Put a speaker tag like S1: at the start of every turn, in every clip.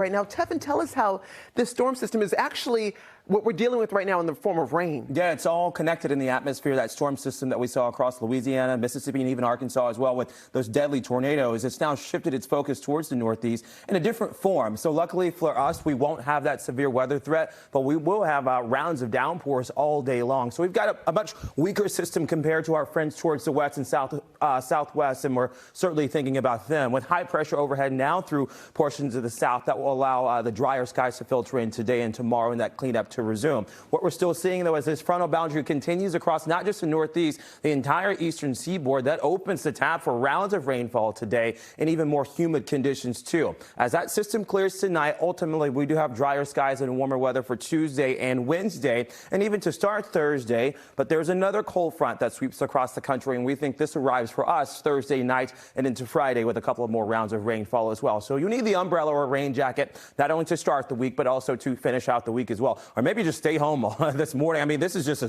S1: Right now, Tevin, tell us how this storm system is actually what we're dealing with right now in the form of rain.
S2: Yeah, it's all connected in the atmosphere. That storm system that we saw across Louisiana, Mississippi, and even Arkansas as well with those deadly tornadoes. It's now shifted its focus towards the Northeast in a different form. So luckily for us, we won't have that severe weather threat, but we will have rounds of downpours all day long. So we've got a much weaker system compared to our friends towards the west and southwest, and we're certainly thinking about them. With high pressure overhead now through portions of the south, that will allow the drier skies to filter in today and tomorrow, and that cleanup to resume. What we're still seeing, though, as this frontal boundary continues across not just the Northeast, the entire eastern seaboard, that opens the tap for rounds of rainfall today and even more humid conditions, too. As that system clears tonight, ultimately, we do have drier skies and warmer weather for Tuesday and Wednesday, and even to start Thursday. But there's another cold front that sweeps across the country, and we think this arrives for us Thursday night and into Friday with a couple of more rounds of rainfall as well. So you need the umbrella or rain jacket, not only to start the week, but also to finish out the week as well. Or maybe just stay home this morning. I mean, this is just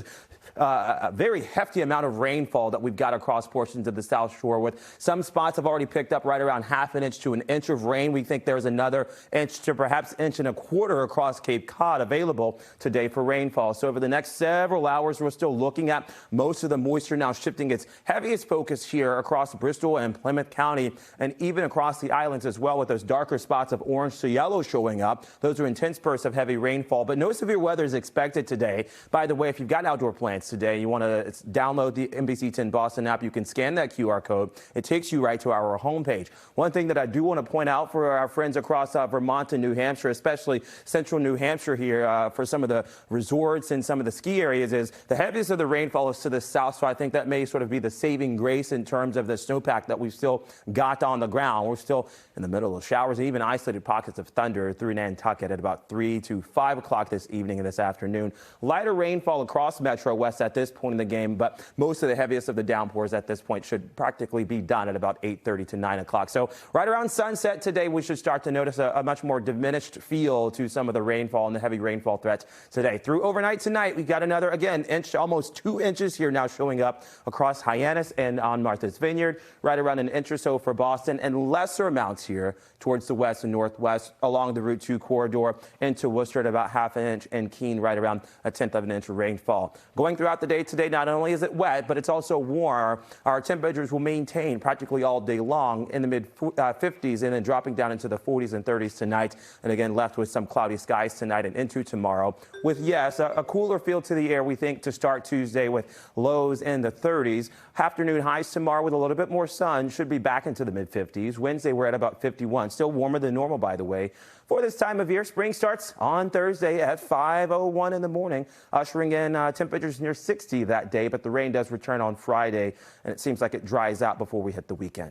S2: a very hefty amount of rainfall that we've got across portions of the South Shore, with some spots have already picked up right around half an inch to an inch of rain. We think there's another inch to perhaps inch and a quarter across Cape Cod available today for rainfall. So over the next several hours, we're still looking at most of the moisture now shifting its heaviest focus here across Bristol and Plymouth County, and even across the islands as well, with those darker spots of orange to yellow showing up. Those are intense bursts of heavy rainfall, but no severe weather is expected today. By the way, if you've got outdoor plans today, you want to download the NBC 10 Boston app. You can scan that QR code. It takes you right to our homepage. One thing that I do want to point out for our friends across Vermont and New Hampshire, especially central New Hampshire here, for some of the resorts and some of the ski areas, is the heaviest of the rainfall is to the south. So I think that may sort of be the saving grace in terms of the snowpack that we've still got on the ground. We're still in the middle of showers and even isolated pockets of thunder through Nantucket at about 3 to 5 o'clock this evening and this afternoon. Lighter rainfall across Metro West at this point in the game, but most of the heaviest of the downpours at this point should practically be done at about 8:30 to 9 o'clock. So right around sunset today, we should start to notice a much more diminished feel to some of the rainfall and the heavy rainfall threats today. Through overnight tonight, we've got another, again, inch, almost 2 inches here now showing up across Hyannis and on Martha's Vineyard, right around an inch or so for Boston, and lesser amounts here towards the west and northwest along the Route 2 corridor into Worcester at about half an inch, and Keene right around a tenth of an inch of rainfall. Going throughout the day today, not only is it wet, but it's also warm. Our temperatures will maintain practically all day long in the mid-50s and then dropping down into the 40s and 30s tonight. And again, left with some cloudy skies tonight and into tomorrow with, yes, a cooler feel to the air, we think, to start Tuesday with lows in the 30s. Afternoon highs tomorrow with a little bit more sun, should be back into the mid-50s. Wednesday, we're at about 51. Still warmer than normal, by the way. For this time of year, spring starts on Thursday at 5:01 in the morning, ushering in temperatures near 60 that day, but the rain does return on Friday, and it seems like it dries out before we hit the weekend.